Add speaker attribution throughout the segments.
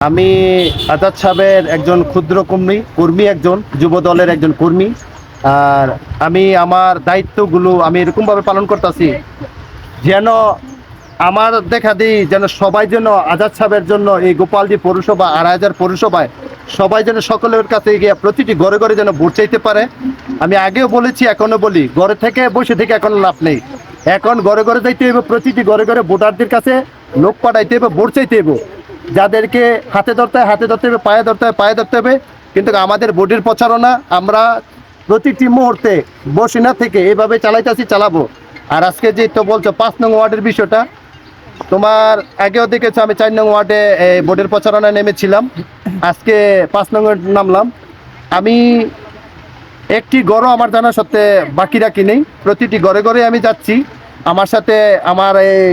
Speaker 1: আমি আজাদ সাহেবের একজন ক্ষুদ্র কর্মী একজন যুব দলের একজন কর্মী। আর আমি আমার দায়িত্বগুলো আমি এরকমভাবে পালন করতেছি যেন আমার দেখা দিই যেন সবাই যেন আজাদ সাহেবের জন্য এই গোপালদি পৌরসভা আড়াইহাজার পৌরসভায় সবাই যেন সকলের কাছে গিয়ে প্রতিটি ঘরে ঘরে যেন ভোট চাইতে পারে। আমি আগেও বলেছি, এখনো বলি, ঘরে থেকে বসে থেকে এখন লাভ নেই। এখন ঘরে ঘরে যাইতে হবে, প্রতিটি ঘরে ঘরে ভোটারদের কাছে লোক পাঠাইতে হবে, ভোট চাইতে হবে। যাদেরকে হাতে ধরতে হয় হাতে ধরতে হবে, পায়ে ধরতে হয় পায়ে ধরতে হবে। কিন্তু আমাদের ভোটের প্রচারণা আমরা প্রতিটি মুহূর্তে বসে না থেকে এভাবে চালাইতেছি, চালাবো। আর আজকে যে তো বলছো 5 নং ওয়ার্ডের বিষয়টা, তোমার আগেও দেখেছো আমি 4 নং ওয়ার্ডে ভোটের প্রচারণায় নেমেছিলাম, আজকে 5 নং নামলাম। আমি একটি ঘরও আমার জানা সত্ত্বে বাকি রাখি নেই, প্রতিটি ঘরে ঘরে আমি যাচ্ছি। আমার সাথে আমার এই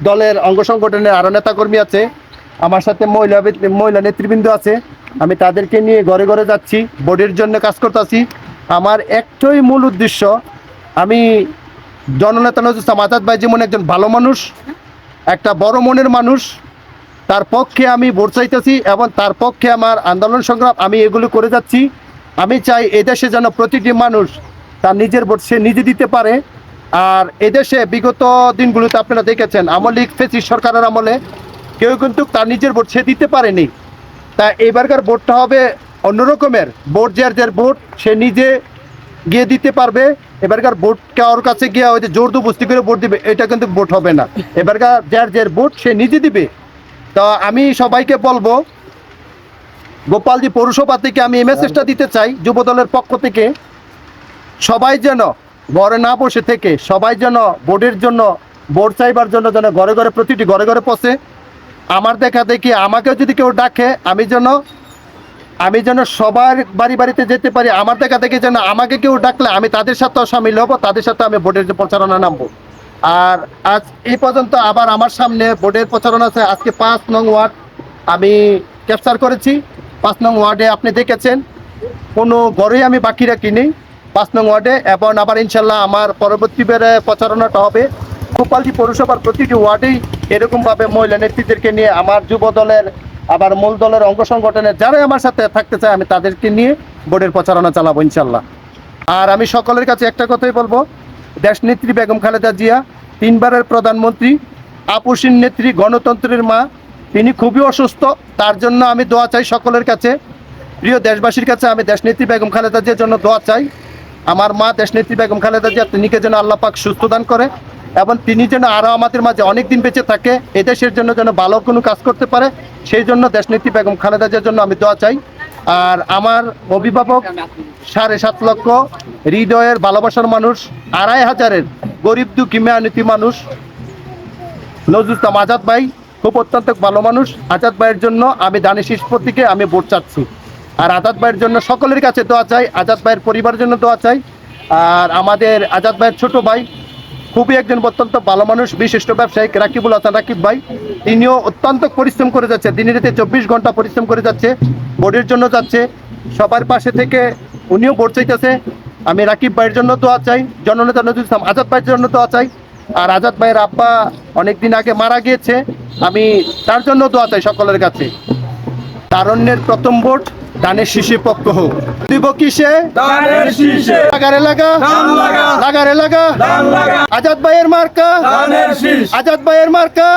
Speaker 1: দলের অঙ্গ সংগঠনের আরও নেতাকর্মী আছে, আমার সাথে মহিলা নেতৃবৃন্দ আছে। আমি তাদেরকে নিয়ে ঘরে ঘরে যাচ্ছি, ভোটের জন্য কাজ করতেছি। আমার একটাই মূল উদ্দেশ্য, আমি জননেতা নজরুল ইসলাম আজাদ ভাই যেমন একজন ভালো মানুষ, একটা বড় মনের মানুষ, তার পক্ষে আমি ভোট চাইতেছি এবং তার পক্ষে আমার আন্দোলন সংগ্রাম আমি এগুলো করে যাচ্ছি। আমি চাই এদেশে যেন প্রতিটি মানুষ তার নিজের ভোট সে নিজে দিতে পারে। আর এদেশে বিগত দিনগুলোতে আপনারা দেখেছেন আওয়ামী লীগ ফ্যাসিস্ট সরকারের আমলে কেউ কিন্তু তার নিজের ভোট সে দিতে পারেনি। তা এবারকার ভোটটা হবে অন্যরকমের ভোট, যার ভোট সে নিজে গিয়ে দিতে পারবে। এবারকার ভোট কারোর কাছে গিয়ে ওই যে জোর দুবস্তি করে ভোট দিবে, এটা কিন্তু ভোট হবে না। এবারকার যার ভোট সে নিজে দিবে। তো আমি সবাইকে বলবো, গোপালদি পৌরসভা থেকে আমি এই মেসেজটা দিতে চাই যুব দলের পক্ষ থেকে, সবাই যেন ঘরে না বসে থেকে সবাই যেন ভোটের জন্য ভোট চাইবার জন্য যেন ঘরে ঘরে প্রতিটি ঘরে ঘরে পৌঁছে। আমার দেখা দেখি আমাকেও যদি কেউ ডাকে আমি যেন সবার বাড়িতে যেতে পারি। আমার দেখা দেখি যেন আমাকে কেউ ডাকলে আমি তাদের সাথেও সামিল হব, তাদের সাথে আমি ভোটের যে প্রচারণা নামবো। আর আজ এই পর্যন্ত আবার আমার সামনে ভোটের প্রচারণা আছে। আজকে 5 নং ওয়ার্ড আমি ক্যাপচার করেছি। 5 নং ওয়ার্ডে আপনি দেখেছেন কোনো ঘরেই আমি বাকি রাখিনি 5 নং ওয়ার্ডে। এবং আবার ইনশাল্লাহ আমার পরবর্তী বেড়ে প্রচারণাটা হবে গোপালদি পৌরসভার প্রতিটি ওয়ার্ডেই এরকমভাবে মহিলা নেতৃত্বদেরকে নিয়ে আমার যুব দলের আবার মূল দলের অঙ্গ সংগঠনের যারাই আমার সাথে থাকতে চায় আমি তাদেরকে নিয়ে ভোটের প্রচারণা চালাবো ইনশাল্লাহ। আর আমি সকলের কাছে একটা কথাই বলবো, দেশনেত্রী বেগম খালেদা জিয়া 3 বারের প্রধানমন্ত্রী, আপসীন নেত্রী, গণতন্ত্রের মা, তিনি খুবই অসুস্থ। তার জন্য আমি দোয়া চাই সকলের কাছে, প্রিয় দেশবাসীর কাছে আমি দেশনেত্রী বেগম খালেদা জিয়ার জন্য দোয়া চাই। আমার মা দেশনেত্রী বেগম খালেদা জিয়া, তিনিকে যেন আল্লাহ পাক সুস্থ দান করে এবং তিনি যেন আরও আমাদের মাঝে অনেক দিন বেঁচে থাকে, এদেশের জন্য যেন ভালো কোনো কাজ করতে পারে, সেই জন্য দেশনেত্রী বেগম খালেদা জিয়ার জন্য আমি দোয়া চাই। আর আমার অভিভাবক 7.5 লক্ষ হৃদয়ের ভালোবাসার মানুষ, 2,500-এর গরিব দুঃখী মেহনতি মানুষ নজরুল ইসলাম আজাদ ভাই খুব অত্যন্ত ভালো মানুষ। আজাদ ভাইয়ের জন্য আমি দানিশ প্রতীকে আমি ভোট চাচ্ছি। আর আজাদ ভাইয়ের জন্য সকলের কাছে দোয়া চাই, আজাদ ভাইয়ের পরিবারের জন্য দোয়া চাই। আর আমাদের আজাদ ভাইয়ের ছোট ভাই খুবই একজন অত্যন্ত ভালো মানুষ, বিশিষ্ট ব্যবসায়িক রাকিবুল হাসান রাকিব ভাই, তিনিও অত্যন্ত পরিশ্রম করে যাচ্ছে, দিনে রাতে 24 ঘন্টা পরিশ্রম করে যাচ্ছে, ভোটের জন্য যাচ্ছে, সবার পাশে থেকে উনিও ভোট চাইতেছে। আমি রাকিব ভাইয়ের জন্য দোয়া চাই, জননেতা নজরুল ইসলাম আজাদ ভাইয়ের জন্য দোয়া চাই। আর আজাদ ভাইয়ের আব্বা অনেকদিন আগে মারা গিয়েছে, আমি তার জন্য দোয়া চাই সকলের কাছে। তারণ্যের প্রথম ভোট ধানের শীষে পক্ষ হোক, দিব কিসে লাগারে লাগা লাগারে লাগা আজাদ ভাইয়ের মার্কা, আজাদ ভাইয়ের মার্কা।